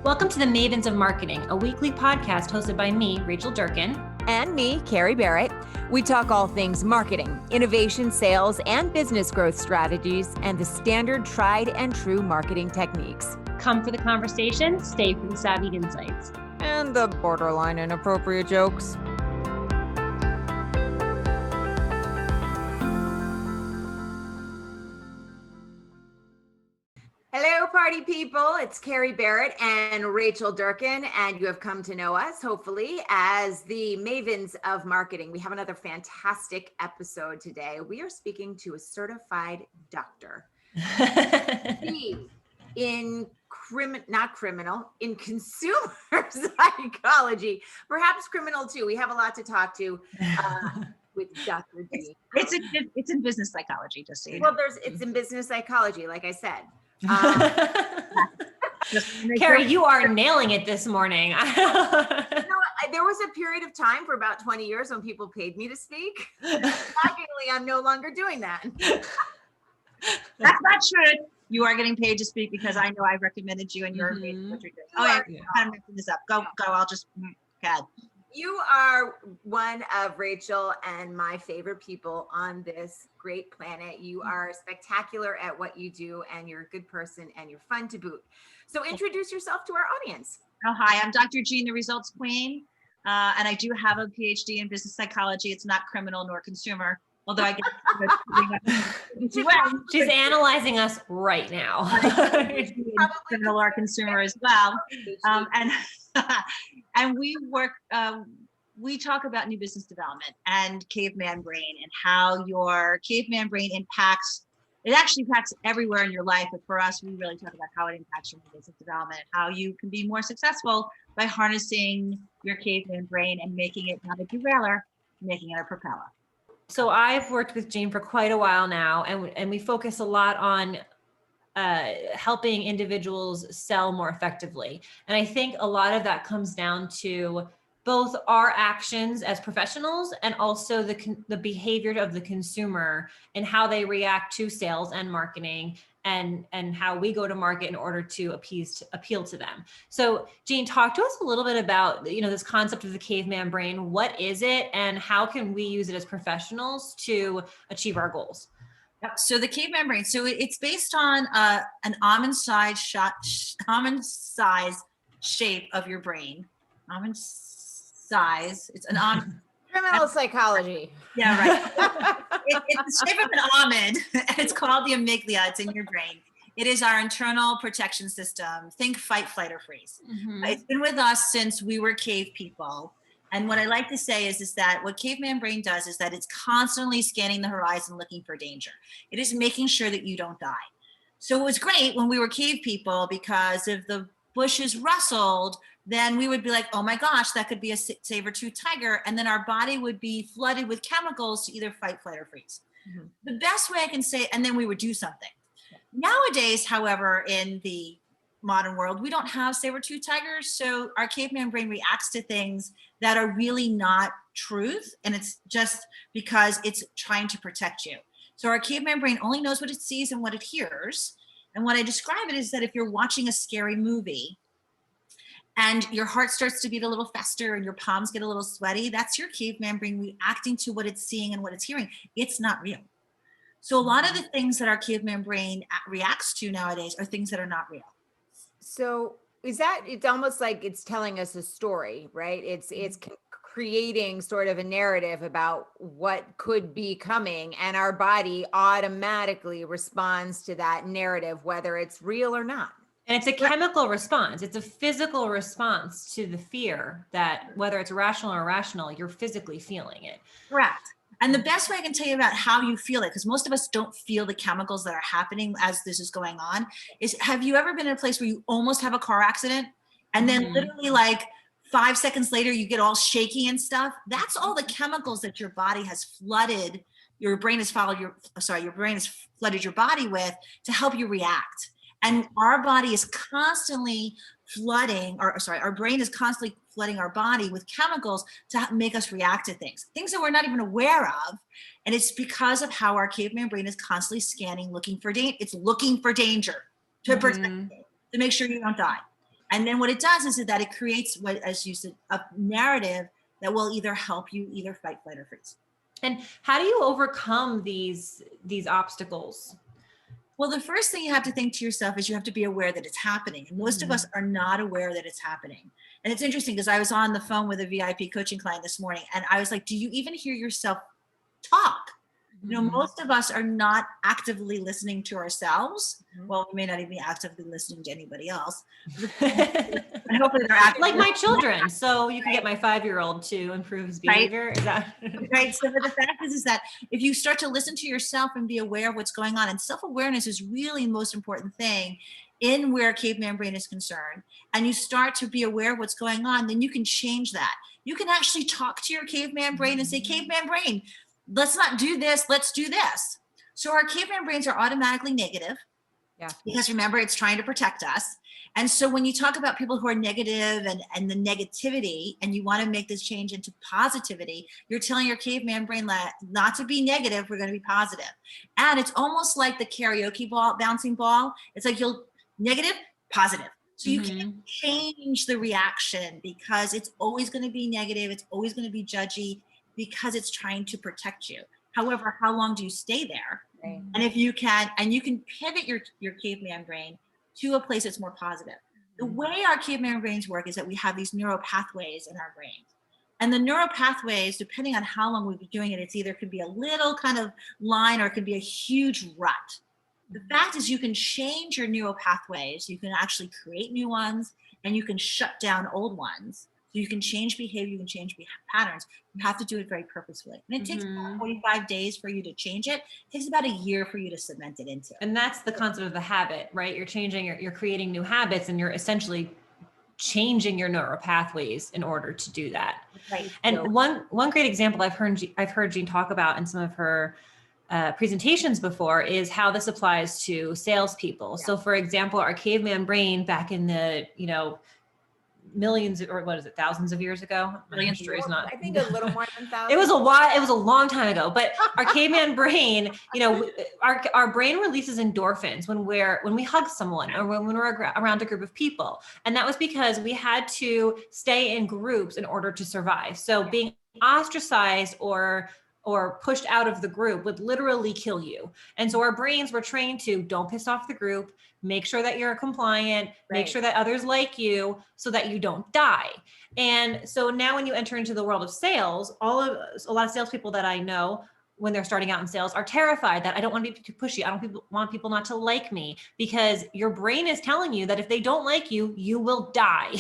Welcome to the Mavens of Marketing, a weekly podcast hosted by me, Rachel Durkin. And me, Carrie Barrett. We talk all things marketing, innovation, sales, and business growth strategies, and the standard tried and true marketing techniques. Come for the conversation, stay for the savvy insights. And the borderline inappropriate jokes. Hello, party people. It's Carrie Barrett and Rachel Durkin, and you have come to know us, hopefully, as the Mavens of Marketing. We have another fantastic episode today. We are speaking to a certified doctor in in consumer psychology, perhaps criminal too. We have a lot to talk to with Dr. G. It's in business psychology, just so you know. Well, it's in business psychology, like I said. Carrie, you are nailing it this morning. There was a period of time for about 20 years when people paid me to speak. Shockingly, I'm no longer doing that. That's not true. You are getting paid to speak because I know I recommended you and you're amazing what you're doing. Oh, yeah. I'm messing this up. Go. I'll just, God. You are one of Rachel and my favorite people on this great planet. You are spectacular at what you do, and you're a good person, and you're fun to boot. So introduce yourself to our audience. Oh, hi, I'm Dr. Jean, the Results Queen, and I do have a PhD in business psychology. It's not criminal nor consumer, although I guess she's analyzing us right now. Criminal or consumer as well, and we work. We talk about new business development and Caveman Brain and how your Caveman Brain impacts. It actually impacts everywhere in your life, but for us, we really talk about how it impacts your new business development, how you can be more successful by harnessing your Caveman Brain and making it not a derailer, making it a propeller. So I've worked with Jean for quite a while now, and we focus a lot on helping individuals sell more effectively. And I think a lot of that comes down to both our actions as professionals and also the behavior of the consumer and how they react to sales and marketing and how we go to market in order to appeal to them. So Jean, talk to us a little bit about, this concept of the Caveman Brain. What is it and how can we use it as professionals to achieve our goals? So the Caveman Brain, so it's based on an almond size shape of your brain. Almond size. It's an almond. Criminal psychology. Yeah, right. It's the shape of an almond, and it's called the amygdala. It's in your brain. It is our internal protection system. Think fight, flight, or freeze. Mm-hmm. It's been with us since we were cave people. And what I like to say is that what Caveman Brain does is that it's constantly scanning the horizon, looking for danger. It is making sure that you don't die. So it was great when we were cave people because if the bushes rustled, then we would be like, oh my gosh, that could be a saber-tooth tiger. And then our body would be flooded with chemicals to either fight, flight, or freeze. Mm-hmm. The best way I can say it, and then we would do something. Nowadays, however, in the modern world, we don't have saber-tooth tigers. So our Caveman Brain reacts to things that are really not truth. And it's just because it's trying to protect you. So our Caveman Brain only knows what it sees and what it hears. And what I describe it is that if you're watching a scary movie and your heart starts to beat a little faster and your palms get a little sweaty, that's your Caveman Brain reacting to what it's seeing and what it's hearing. It's not real. So a lot of the things that our Caveman Brain reacts to nowadays are things that are not real. So it's almost like it's telling us a story, right? It's creating sort of a narrative about what could be coming, and our body automatically responds to that narrative, whether it's real or not. And it's a chemical response. It's a physical response to the fear that whether it's rational or irrational, you're physically feeling it. Correct. And the best way I can tell you about how you feel it, because most of us don't feel the chemicals that are happening as this is going on, is have you ever been in a place where you almost have a car accident and then literally like 5 seconds later you get all shaky and stuff? That's all the chemicals that your body has flooded, your brain has flooded your body with to help you react. And our body is constantly our brain is constantly flooding our body with chemicals to make us react to things that we're not even aware of. And it's because of how our Caveman Brain is constantly scanning, looking for danger. It's looking for danger to protect you, to make sure you don't die. And then what it does is that it creates what, as you said, a narrative that will either help you either fight, flight, or freeze. And how do you overcome these obstacles? Well, the first thing you have to think to yourself is you have to be aware that it's happening. And most of us are not aware that it's happening. And it's interesting because I was on the phone with a VIP coaching client this morning, and I was like, do you even hear yourself talk? You know, most of us are not actively listening to ourselves. Well, we may not even be actively listening to anybody else. And hopefully they're actively Like my children. So you can get my 5-year-old to improve his behavior. Is that right? So but the fact is that if you start to listen to yourself and be aware of what's going on, and self-awareness is really the most important thing in where Caveman Brain is concerned, and you start to be aware of what's going on, then you can change that. You can actually talk to your Caveman Brain and say, Caveman Brain, let's not do this, let's do this. So our caveman brains are automatically negative. Yeah. Because remember, it's trying to protect us. And so when you talk about people who are negative and the negativity, and you want to make this change into positivity, you're telling your caveman brain not to be negative, we're going to be positive. And it's almost like the karaoke ball, bouncing ball. It's like you'll negative, positive. So you can't change the reaction because it's always going to be negative. It's always going to be judgy, because it's trying to protect you. However, how long do you stay there? Right. And if you can, and you can pivot your caveman brain to a place that's more positive. The way our caveman brains work is that we have these neural pathways in our brains. And the neural pathways, depending on how long we've been doing it, it's either could be a little kind of line or it could be a huge rut. The fact is you can change your neural pathways. You can actually create new ones, and you can shut down old ones. So you can change behavior, you can change patterns. You have to do it very purposefully. And it takes about 45 days for you to change it. It takes about a year for you to cement it into. And that's the concept of the habit, right? You're changing, you're creating new habits, and you're essentially changing your neural pathways in order to do that. Right. And So- one great example I've heard Jean talk about in some of her presentations before is how this applies to salespeople. Yeah. So for example, our caveman brain back in the, millions, or what is it, thousands of years ago? My history is not. I think a little more than 1,000. It was a long time ago, but our caveman brain, our brain releases endorphins when we hug someone or when we're around a group of people. And that was because we had to stay in groups in order to survive. So being ostracized or pushed out of the group would literally kill you. And so our brains were trained to don't piss off the group, make sure that you're compliant, make sure that others like you so that you don't die. And so now when you enter into the world of sales, a lot of salespeople that I know when they're starting out in sales are terrified that I don't want to be too pushy. I don't want people not to like me, because your brain is telling you that if they don't like you, you will die.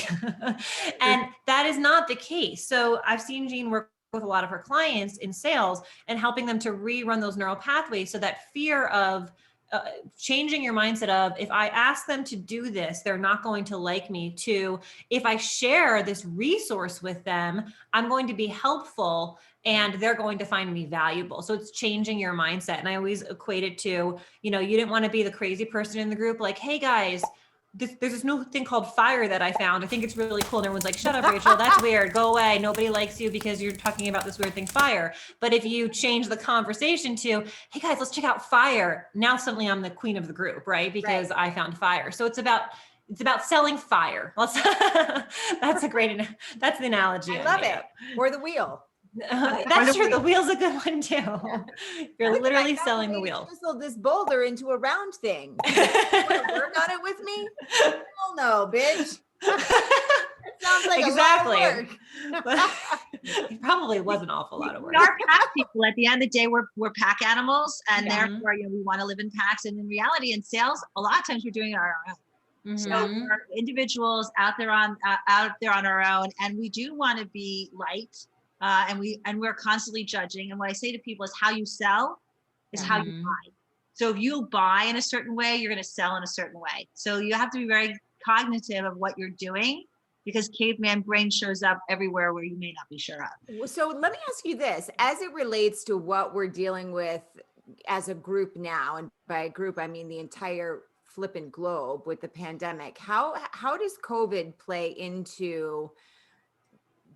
And that is not the case. So I've seen Jean work with a lot of her clients in sales and helping them to rerun those neural pathways, so that fear of changing your mindset of, if I ask them to do this, they're not going to like me, to if I share this resource with them, I'm going to be helpful and they're going to find me valuable. So it's changing your mindset. And I always equate it to, you didn't want to be the crazy person in the group, like, hey guys, there's this new thing called fire that I found. I think it's really cool. And everyone's like, shut up, Rachel. That's weird. Go away. Nobody likes you because you're talking about this weird thing, fire. But if you change the conversation to, hey guys, let's check out fire. Now suddenly I'm the queen of the group, right? Because I found fire. So it's about selling fire. That's the analogy. I love it. Or the wheel. That's true. The wheel's a good one too. Yeah. You're literally That's selling way the to wheel. chisel this boulder into a round thing. You wanna work on it with me? Hell no, bitch. It sounds like Exactly. a lot of work. It probably was an awful lot of work. We are pack people. At the end of the day, we're pack animals, and Yeah. therefore, we want to live in packs. And in reality, in sales, a lot of times we're doing it on our own. So we're individuals out there on our own, and we do want to be liked, and we're constantly judging. And what I say to people is, how you sell is how you buy. So if you buy in a certain way, you're going to sell in a certain way. So you have to be very cognitive of what you're doing, because caveman brain shows up everywhere where you may not be sure of. So let me ask you this, as it relates to what we're dealing with as a group now, and by a group, I mean the entire flippin' globe with the pandemic, how does COVID play into,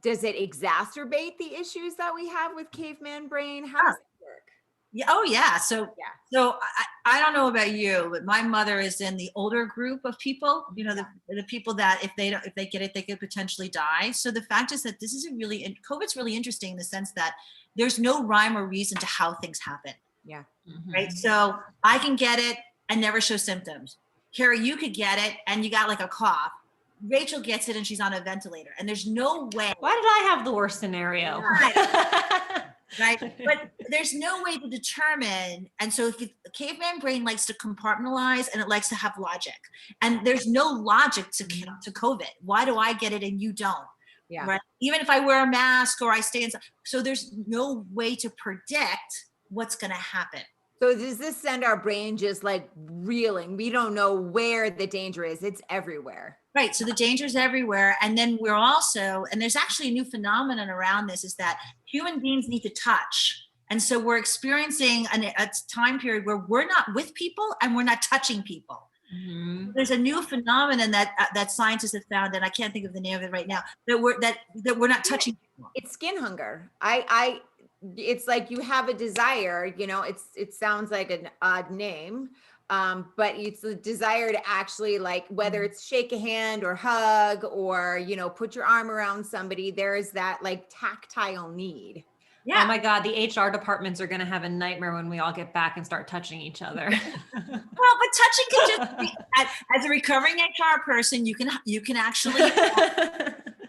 does it exacerbate the issues that we have with caveman brain? How does it work? Yeah. Oh yeah. So Yeah. so I don't know about you, but my mother is in the older group of people. You know, the people that if they get it, they could potentially die. So the fact is that this is a really, and COVID's really interesting in the sense that there's no rhyme or reason to how things happen. Yeah. Right. So I can get it and never show symptoms. Carrie, you could get it and you got like a cough. Rachel gets it and she's on a ventilator, and there's no way. Why did I have the worst scenario? Right. But there's no way to determine. And so if caveman brain likes to compartmentalize and it likes to have logic, and there's no logic to COVID. Why do I get it and you don't? Yeah. Right. Even if I wear a mask or I stay inside. So there's no way to predict what's going to happen. So does this send our brain just like reeling? We don't know where the danger is. It's everywhere. Right. So the danger's everywhere. And then we're also, and there's actually a new phenomenon around this, is that human beings need to touch. And so we're experiencing a time period where we're not with people and we're not touching people. Mm-hmm. There's a new phenomenon that scientists have found, and I can't think of the name of it right now, that we're not touching people. It's skin hunger. It's like you have a desire, you know, it sounds like an odd name. But it's the desire to actually, like, whether it's shake a hand or hug or, you know, put your arm around somebody, there is that like tactile need. Yeah. Oh my God, the HR departments are going to have a nightmare when we all get back and start touching each other. Well, but touching can just be, as a recovering HR person, you can actually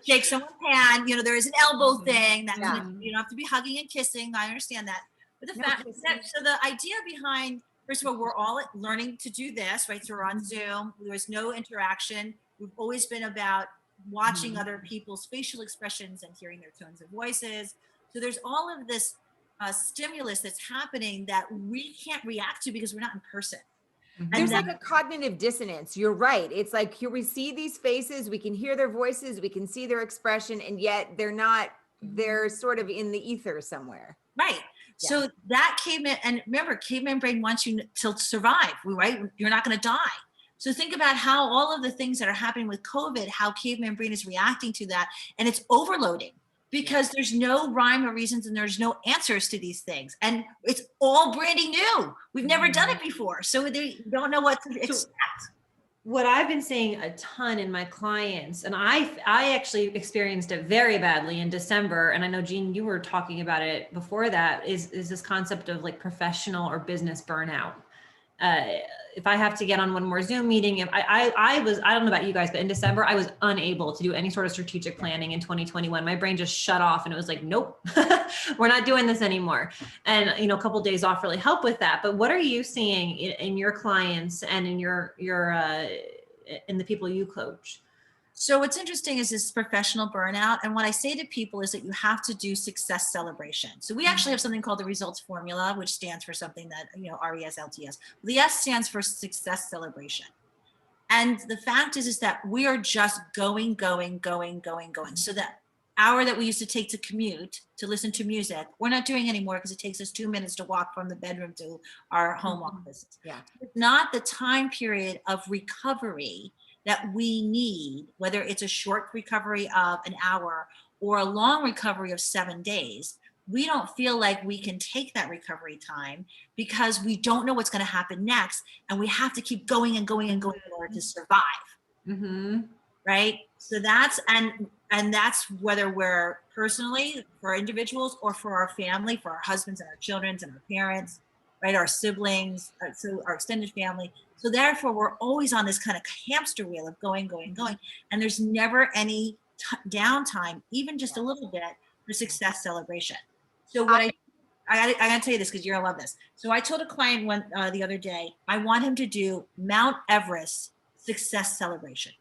shake someone's hand. You know, there is an elbow thing that you don't have to be hugging and kissing. I understand that. But so the idea behind, first of all, we're all learning to do this, right? So we're on Zoom. There's no interaction. We've always been about watching other people's facial expressions and hearing their tones of voices. So there's all of this stimulus that's happening that we can't react to because we're not in person. There's like a cognitive dissonance. You're right. It's like here we see these faces, we can hear their voices, we can see their expression, and yet they're sort of in the ether somewhere. Right. Yeah. So that caveman, and remember, caveman brain wants you to survive, right? You're not going to die. So think about how all of the things that are happening with COVID, how caveman brain is reacting to that, and it's overloading because there's no rhyme or reasons and there's no answers to these things. And it's all brand new. We've never done it before. So they don't know what to expect. What I've been seeing a ton in my clients, and I actually experienced it very badly in December. And I know, Jean, you were talking about it before that, is this concept of like professional or business burnout. If I have to get on one more Zoom meeting, if I don't know about you guys, but in December, I was unable to do any sort of strategic planning in 2021. My brain just shut off and it was like, nope, we're not doing this anymore. And, you know, a couple of days off really help with that. But what are you seeing in your clients and in in the people you coach? So what's interesting is this professional burnout. And what I say to people is that you have to do success celebration. So we actually have something called the results formula, which stands for something that, you know, RESLTS. The S stands for success celebration. And the fact is that we are just going. So that hour that we used to take to commute, to listen to music, we're not doing anymore because it takes us 2 minutes to walk from the bedroom to our home offices. Yeah. It's not the time period of recovery that we need, whether it's a short recovery of an hour or a long recovery of 7 days. We don't feel like we can take that recovery time because we don't know what's going to happen next. And we have to keep going in order to survive. Mm-hmm. Right. So that's, and that's whether we're personally, for individuals or for our family, for our husbands and our children and our parents, right? Our siblings, so our extended family. So therefore, we're always on this kind of hamster wheel of going. And there's never any downtime, even just a little bit, for success celebration. So what I got to tell you this because you're going to love this. So I told a client the other day, I want him to do Mount Everest success celebration.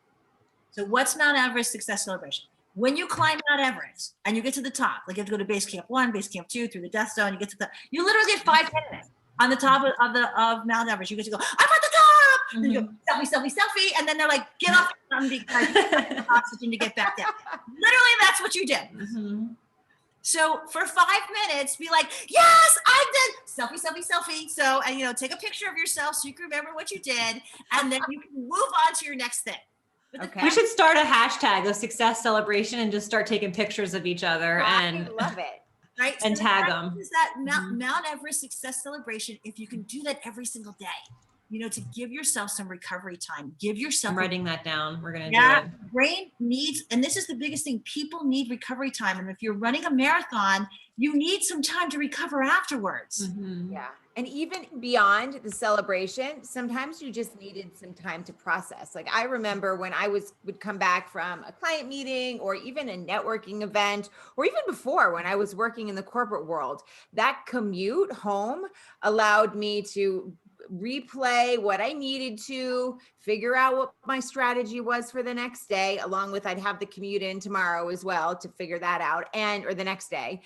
So what's Mount Everest success celebration? When you climb Mount Everest and you get to the top, like you have to go to base camp 1, base camp 2, through the death zone, you get to the, you literally get 5 minutes on the top of Mount Everest. You get to go, I'm at the top. Mm-hmm. And you go, selfie. And then they're like, get off the mountain because oxygen to get back down. Literally, that's what you did. Mm-hmm. So for 5 minutes, be like, yes, I did selfie. So, and you know, take a picture of yourself so you can remember what you did. And then you can move on to your next thing. Okay. We should start a hashtag of success celebration and just start taking pictures of each other. I love it. right? And So tag that 'em. is that Mount Everest success celebration. If you can do that every single day, to give yourself some recovery time, give yourself. I'm writing that down. We're going to do it. Brain needs, and this is the biggest thing, people need recovery time. And if you're running a marathon, you need some time to recover afterwards. Yeah. And even beyond the celebration, sometimes you just needed some time to process. Like I remember when I would come back from a client meeting or even a networking event, or even before when I was working in the corporate world, that commute home allowed me to replay what I needed to, figure out what my strategy was for the next day, along with I'd have the commute in tomorrow as well to figure that out, or the next day.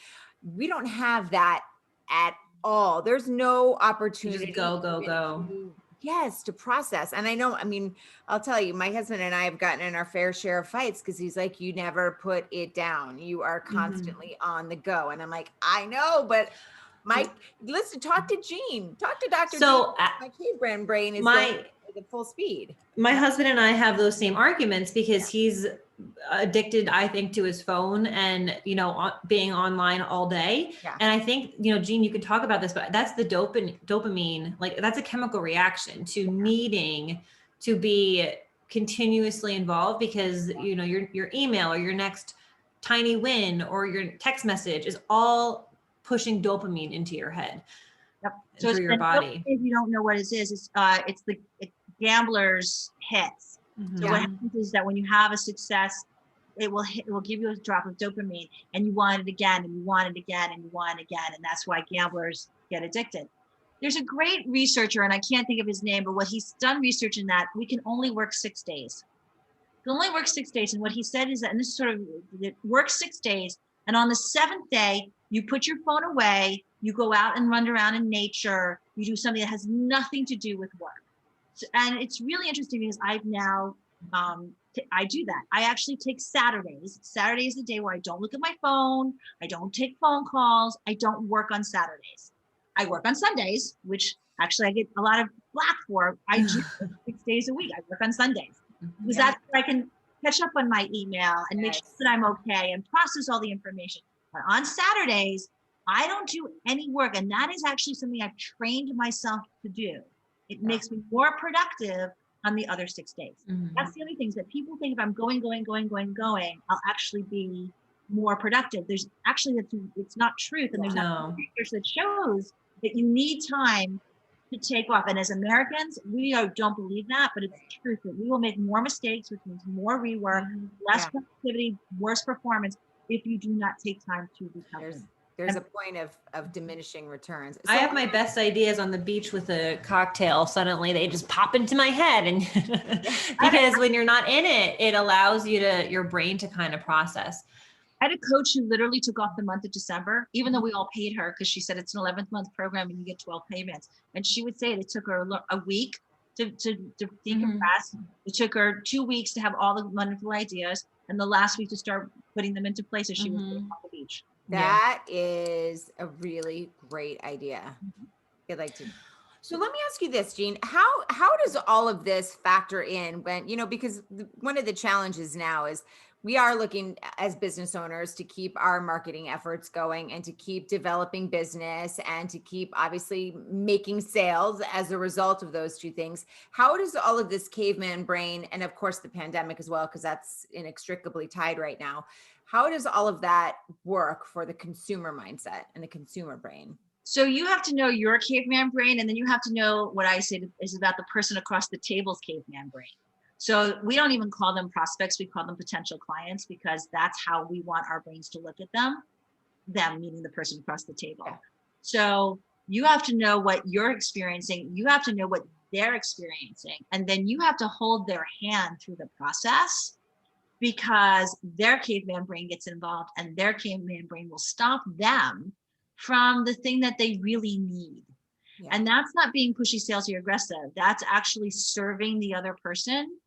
We don't have that at all. There's no opportunity. Just go. Yes, to process. And I'll tell you, my husband and I have gotten in our fair share of fights because he's like, you never put it down. You are constantly on the go. And I'm like, I know, but listen, talk to Jean, talk to Dr. So Jean. My Caveman Brain is going at full speed. My husband and I have those same arguments because he's addicted, I think, to his phone and, being online all day. Yeah. And I think, Jean, you could talk about this, but that's the dopamine, like that's a chemical reaction to needing to be continuously involved because, your email or your next tiny win or your text message is all pushing dopamine into your head. Yep. So through your body. If you don't know what it is, it's the gambler's hits. So what happens is that when you have a success, it will give you a drop of dopamine, and you want it again, and you want it again, and you want it again, and that's why gamblers get addicted. There's a great researcher, and I can't think of his name, but what he's done research in that we can only work 6 days. We can only work 6 days, and what he said is that, and this sort of it works 6 days, and on the 7th day, you put your phone away, you go out and run around in nature, you do something that has nothing to do with work. So, and it's really interesting because I've now, I do that. I actually take Saturdays. Saturday is the day where I don't look at my phone, I don't take phone calls, I don't work on Saturdays. I work on Sundays, which actually I get a lot of flack for. I do 6 days a week. I work on Sundays because that's where I can catch up on my email and make sure that I'm okay and process all the information. But on Saturdays, I don't do any work. And that is actually something I've trained myself to do. It makes me more productive on the other 6 days. That's the only things that people think if I'm going, I'll actually be more productive. There's actually, it's not truth. And there's not research that shows that you need time to take off. And as Americans, we don't believe that, but it's truth that we will make more mistakes, which means more rework, less productivity, worse performance if you do not take time to recover. There's a point of diminishing returns. So, I have my best ideas on the beach with a cocktail. Suddenly they just pop into my head. And because when you're not in it, it allows your brain to kind of process. I had a coach who literally took off the month of December, even though we all paid her because she said it's an 11th month program and you get 12 payments. And she would say it took her a week to decompress. It took her 2 weeks to have all the wonderful ideas, and the last week to start putting them into place as she was off the beach. That is a really great idea. I'd like to. So let me ask you this, Jean, how does all of this factor in when, because one of the challenges now is we are looking as business owners to keep our marketing efforts going and to keep developing business and to keep obviously making sales as a result of those two things. How does all of this caveman brain, and of course the pandemic as well, because that's inextricably tied right now, how does all of that work for the consumer mindset and the consumer brain? So you have to know your caveman brain, and then you have to know what I say is about the person across the table's caveman brain. So we don't even call them prospects, we call them potential clients, because that's how we want our brains to look at them meaning the person across the table. Yeah. So you have to know what you're experiencing, you have to know what they're experiencing, and then you have to hold their hand through the process, because their caveman brain gets involved and their caveman brain will stop them from the thing that they really need. Yeah. And that's not being pushy, salesy, or aggressive. That's actually serving the other person.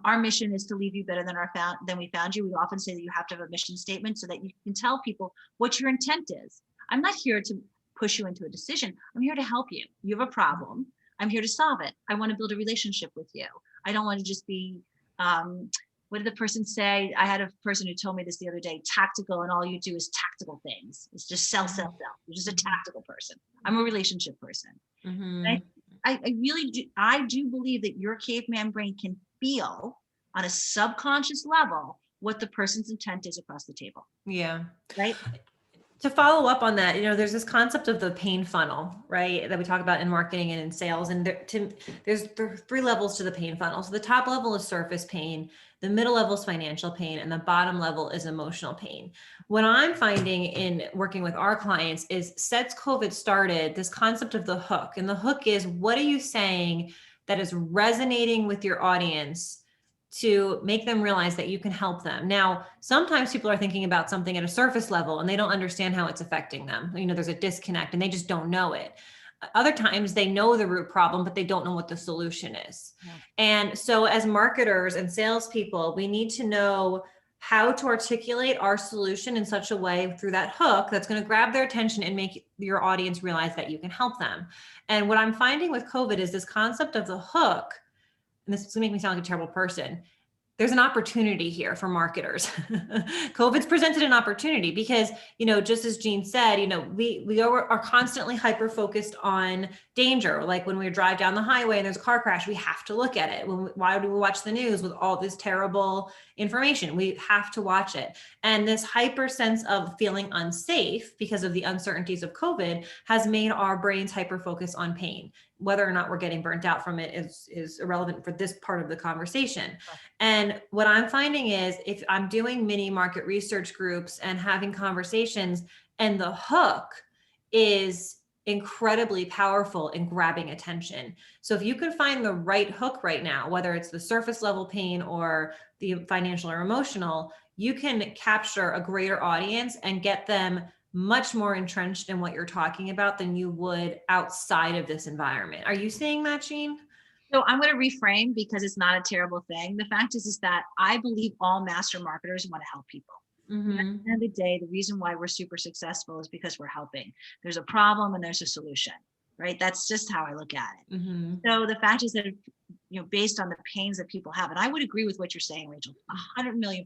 Our mission is to leave you better than we found you. We often say that you have to have a mission statement so that you can tell people what your intent is. I'm not here to push you into a decision. I'm here to help you. You have a problem. I'm here to solve it. I want to build a relationship with you. I don't want to just be what did the person say? I had a person who told me this the other day, tactical, and all you do is tactical things. It's just sell. You're just a tactical person. I'm a relationship person. Mm-hmm. I really do. I do believe that your caveman brain can feel on a subconscious level what the person's intent is across the table. Yeah. Right. To follow up on that, there's this concept of the pain funnel, right? That we talk about in marketing and in sales. And there's 3 levels to the pain funnel. So the top level is surface pain, the middle level is financial pain, and the bottom level is emotional pain. What I'm finding in working with our clients is since COVID started, this concept of the hook. And the hook is, what are you saying that is resonating with your audience to make them realize that you can help them. Now, sometimes people are thinking about something at a surface level and they don't understand how it's affecting them. There's a disconnect and they just don't know it. Other times they know the root problem, but they don't know what the solution is. Yeah. And so as marketers and salespeople, we need to know how to articulate our solution in such a way through that hook that's going to grab their attention and make your audience realize that you can help them. And what I'm finding with COVID is this concept of the hook, and this is going to make me sound like a terrible person, there's an opportunity here for marketers. COVID's presented an opportunity because, just as Jean said, we are constantly hyper-focused on danger. Like when we drive down the highway and there's a car crash, we have to look at it. Why do we watch the news with all this terrible information? We have to watch it. And this hyper sense of feeling unsafe because of the uncertainties of COVID has made our brains hyper-focus on pain. Whether or not we're getting burnt out from it is irrelevant for this part of the conversation. And what I'm finding is if I'm doing mini market research groups and having conversations, and the hook is incredibly powerful in grabbing attention. So if you can find the right hook right now, whether it's the surface level pain or the financial or emotional, you can capture a greater audience and get them much more entrenched in what you're talking about than you would outside of this environment. Are you seeing that, Jean? So I'm going to reframe because it's not a terrible thing. The fact is that I believe all master marketers want to help people. Mm-hmm. At the end of the day, the reason why we're super successful is because we're helping. There's a problem and there's a solution, right? That's just how I look at it. Mm-hmm. So the fact is that, based on the pains that people have, and I would agree with what you're saying, Rachel, 100,000,000%.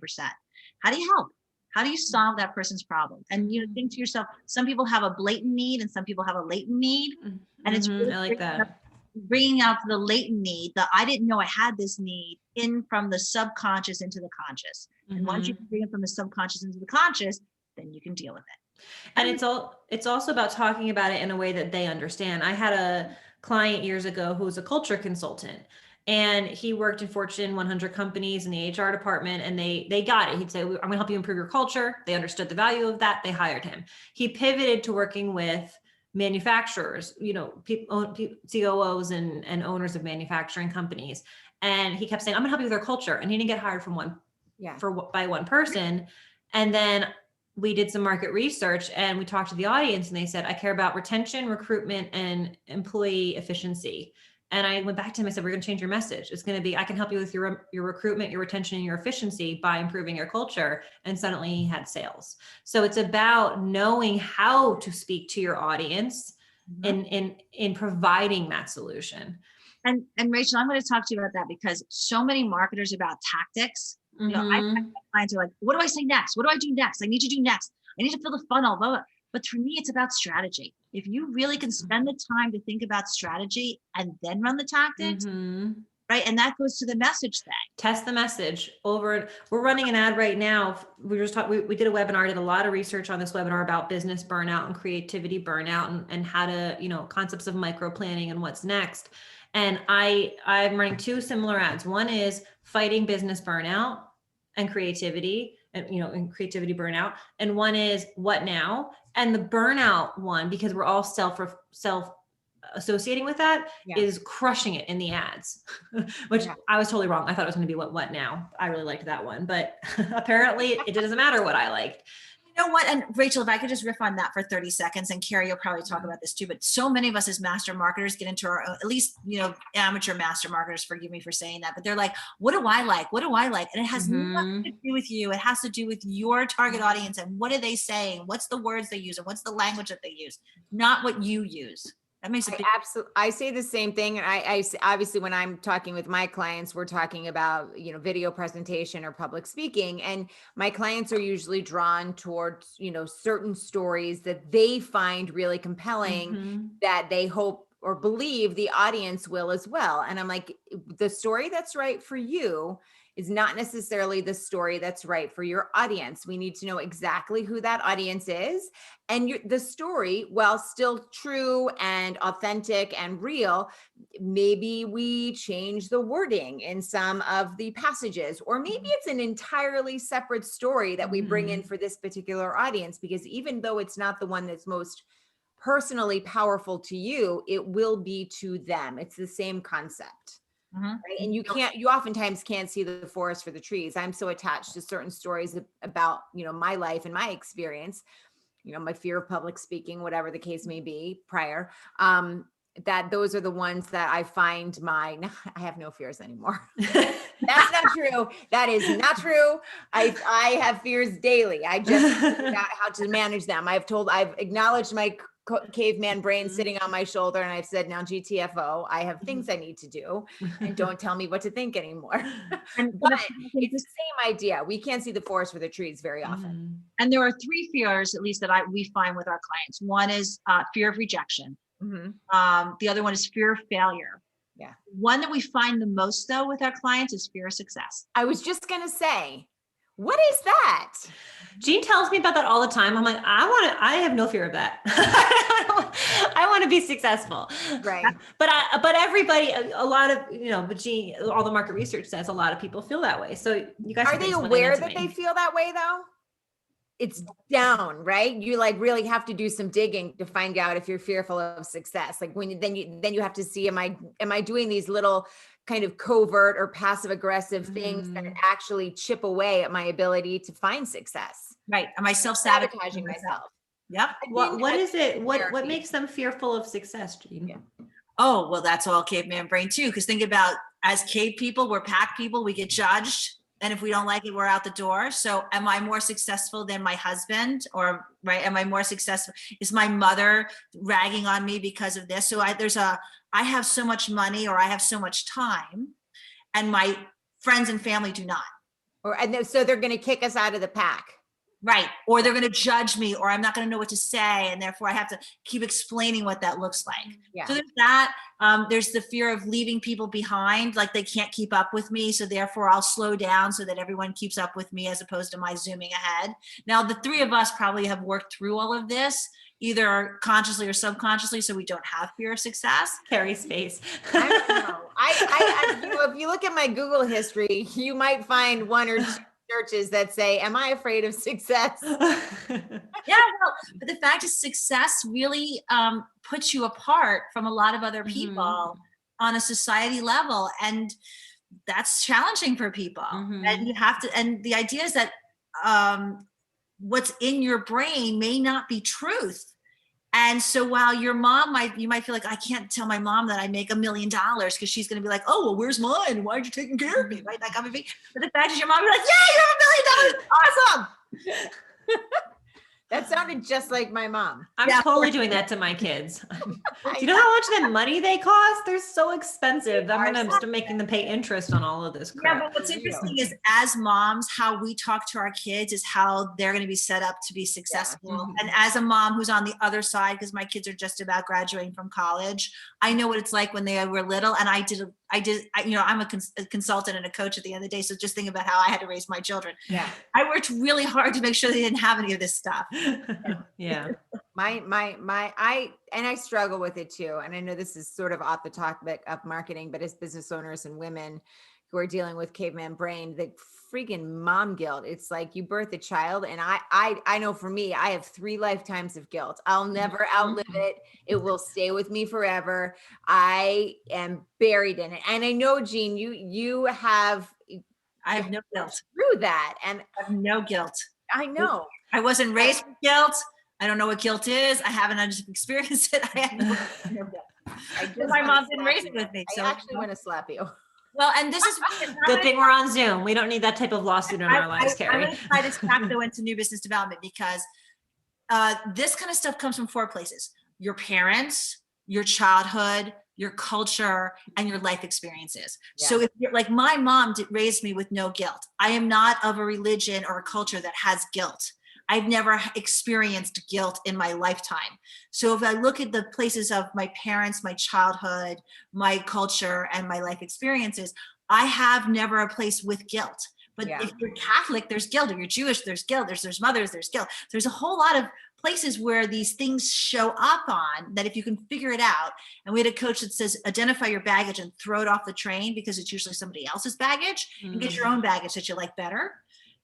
How do you help? How do you solve that person's problem? And think to yourself, some people have a blatant need and some people have a latent need. And it's really, I like that. Bringing out the latent need, I didn't know I had this need, in from the subconscious into the conscious. And once you bring it from the subconscious into the conscious, then you can deal with it. And it's also about talking about it in a way that they understand. I had a client years ago who was a culture consultant. And he worked in Fortune 100 companies in the HR department, and they got it. He'd say, I'm going to help you improve your culture. They understood the value of that. They hired him. He pivoted to working with manufacturers, COOs and owners of manufacturing companies. And he kept saying, I'm going to help you with their culture. And he didn't get hired from by one person. And then we did some market research and we talked to the audience and they said, I care about retention, recruitment, and employee efficiency. And I went back to him. I said, we're going to change your message. It's going to be, I can help you with your recruitment, your retention, and your efficiency by improving your culture. And suddenly he had sales. So it's about knowing how to speak to your audience in providing that solution. And Rachel, I'm going to talk to you about that because so many marketers about tactics. I my clients are like, what do I say next? What do I do next? I need to do next. I need to fill the funnel. Blah, blah. But for me, it's about strategy. If you really can spend the time to think about strategy and then run the tactics, right? And that goes to the message thing. Test the message over. We're running an ad right now. We did a webinar, did a lot of research on this webinar about business burnout and creativity burnout and how to, concepts of micro planning and what's next. And I'm running 2 similar ads. One is fighting business burnout and creativity and creativity burnout. And one is what now? And the burnout one, because we're all self associating with that, is crushing it in the ads, which I was totally wrong. I thought it was going to be what now? I really liked that one, but apparently it doesn't matter what I liked. You know what? And Rachel, if I could just riff on that for 30 seconds, and Carrie will probably talk about this too, but so many of us as master marketers get into our own, at least, amateur master marketers, forgive me for saying that, but they're like, what do I like? What do I like? And it has nothing to do with you. It has to do with your target audience and what are they saying? What's the words they use and what's the language that they use? Not what you use. That makes a big. Absolutely. I say the same thing. And obviously when I'm talking with my clients, we're talking about, video presentation or public speaking. And my clients are usually drawn towards, certain stories that they find really compelling that they hope or believe the audience will as well. And I'm like, the story that's right for you is not necessarily the story that's right for your audience. We need to know exactly who that audience is. And the story, while still true and authentic and real, maybe we change the wording in some of the passages, or maybe it's an entirely separate story that we bring in for this particular audience, because even though it's not the one that's most personally powerful to you, it will be to them. It's the same concept. Right? And you oftentimes can't see the forest for the trees. I'm so attached to certain stories about, my life and my experience, my fear of public speaking, whatever the case may be prior, that those are the ones that I find I have no fears anymore. That's not true. That is not true. I have fears daily. I just figured out how to manage them. I've acknowledged my caveman brain sitting on my shoulder, and I've said, now GTFO, I have things I need to do, and don't tell me what to think anymore. But it's the same idea. We can't see the forest for the trees very often. And there are 3 fears, at least, that we find with our clients. One is fear of rejection. The other one is fear of failure. Yeah. One that we find the most, though, with our clients is fear of success. I was just going to say, what is that? Jean tells me about that all the time. I'm like, I have no fear of that. I want to be successful. Right. But everybody, a lot of, but Jean, all the market research says a lot of people feel that way. So you guys are they aware that they feel that way though? It's down, right? You really have to do some digging to find out if you're fearful of success. Like then you have to see, am I doing these little kind of covert or passive aggressive things that actually chip away at my ability to find success? Right. Am I self-sabotaging myself? Yep. What is it? What makes them fearful of success, Jean? Yeah. Oh, well, that's all caveman brain too. Because think about, as cave people, we're pack people, we get judged. And if we don't like it, we're out the door. So am I more successful than my husband? Or, right, am I more successful? Is my mother ragging on me because of this? So I have so much money, or I have so much time, and my friends and family do not. So they're going to kick us out of the pack. Right. Or they're going to judge me, or I'm not going to know what to say. And therefore I have to keep explaining what that looks like. Yeah. So there's that. There's the fear of leaving people behind, like they can't keep up with me. So therefore I'll slow down so that everyone keeps up with me, as opposed to my zooming ahead. Now, the 3 of us probably have worked through all of this, either consciously or subconsciously, so we don't have fear of success. Carrie's face. I don't know. I if you look at my Google history, you might find 1 or 2 searches that say, am I afraid of success? Yeah, well, but the fact is, success really puts you apart from a lot of other people on a society level. And that's challenging for people. And you have to, and the idea is that what's in your brain may not be truth. And so while your mom you might feel like, I can't tell my mom that I make $1 million, because she's going to be like, oh, well, where's mine? Why aren't you taking care of me? Right? That kind of thing. But the fact is, your mom will be like, yeah, you have $1 million. Awesome. That sounded just like my mom. I'm totally doing that to my kids. Do you know how much that money they cost? They're so expensive. I'm going to start making them pay interest on all of this crap. Yeah, but what's interesting is, as moms, how we talk to our kids is how they're going to be set up to be successful. Yeah. And as a mom who's on the other side, because my kids are just about graduating from college, I know what it's like when they were little. And I'm a consultant and a coach at the end of the day. So just think about how I had to raise my children. Yeah. I worked really hard to make sure they didn't have any of this stuff. Yeah. I struggle with it too. And I know this is sort of off the topic of marketing, but as business owners and women who are dealing with caveman brain, the freaking mom guilt. It's like you birth a child. And I know for me, I have 3 lifetimes of guilt. I'll never outlive it. It will stay with me forever. I am buried in it. And I know, Jean, I have no guilt. Through that. And I have no guilt. I know. I wasn't raised with guilt. I don't know what guilt is. I haven't experienced it. I have no guilt. My mom didn't raise it with me. So I actually want to slap you. Well, and this is good thing we're on Zoom. We don't need that type of lawsuit in our lives, Carrie. I'm going to try to tap though into new business development, because this kind of stuff comes from 4 places: your parents, your childhood, your culture, and your life experiences. Yeah. So if you're like, my mom raised me with no guilt. I am not of a religion or a culture that has guilt. I've never experienced guilt in my lifetime. So if I look at the places of my parents, my childhood, my culture, and my life experiences, I have never a place with guilt. But if you're Catholic, there's guilt. If you're Jewish, there's guilt. There's mothers, there's guilt. There's a whole lot of places where these things show up on that if you can figure it out. And we had a coach that says, identify your baggage and throw it off the train, because it's usually somebody else's baggage, and get your own baggage that you like better.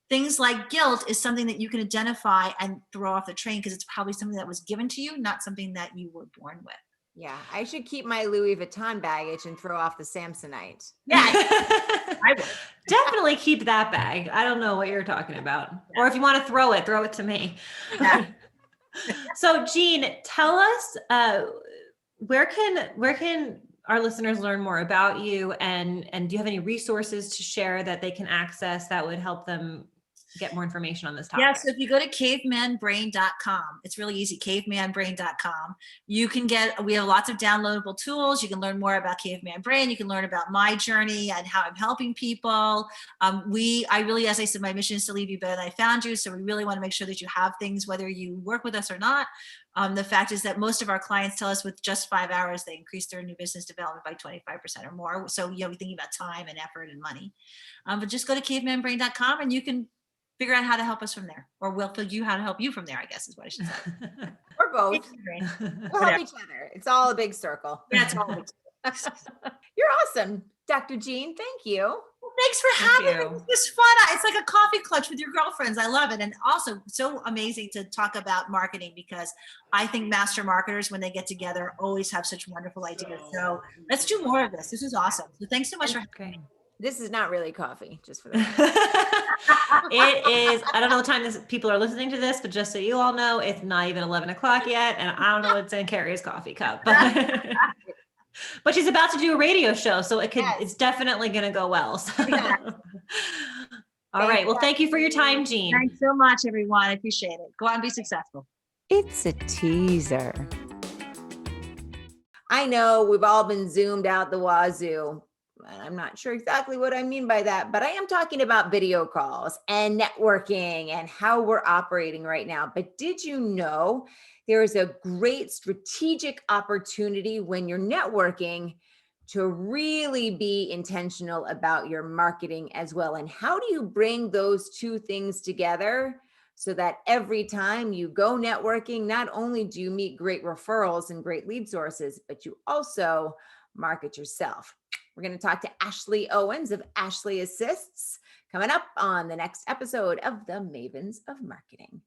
Things like guilt is something that you can identify and throw off the train, because it's probably something that was given to you, not something that you were born with. Yeah, I should keep my Louis Vuitton baggage and throw off the Samsonite. Yeah, I would. Definitely keep that bag. I don't know what you're talking about. Yeah. Or if you want to throw it to me. Yeah. So Jean, tell us, where can our listeners learn more about you, and do you have any resources to share that they can access that would help them get more information on this topic? Yeah, so if you go to cavemanbrain.com, it's really easy, cavemanbrain.com. We have lots of downloadable tools. You can learn more about Caveman Brain. You can learn about my journey and how I'm helping people. I really, as I said, my mission is to leave you better than I found you. So we really want to make sure that you have things, whether you work with us or not. The fact is that most of our clients tell us with just 5 hours, they increase their new business development by 25% or more. So, we're thinking about time and effort and money. But just go to cavemanbrain.com and you can figure out how to help us from there, or we'll tell you how to help you from there, I guess is what I should say. Or both. We'll help each other. It's all a big circle. That's all. You're awesome, Dr. Jean. Thank you. Well, thanks for having me. It's fun. It's like a coffee clutch with your girlfriends. I love it. And also so amazing to talk about marketing, because I think master marketers, when they get together, always have such wonderful ideas. So let's do more of this. This is awesome. So thanks so much for having me. This is not really coffee, just for the It is, I don't know what time people are listening to this, but just so you all know, it's not even 11 o'clock yet. And I don't know what's in Carrie's coffee cup, but she's about to do a radio show. So it's definitely going to go well. So. All right. Well, thank you for your time, Jean. Thanks so much, everyone. I appreciate it. Go out and be successful. It's a teaser. I know we've all been zoomed out the wazoo. I'm not sure exactly what I mean by that, but I am talking about video calls and networking and how we're operating right now. But did you know there is a great strategic opportunity when you're networking to really be intentional about your marketing as well? And how do you bring those two things together so that every time you go networking, not only do you meet great referrals and great lead sources, but you also market yourself? We're going to talk to Ashley Owens of Ashley Assists coming up on the next episode of the Mavens of Marketing.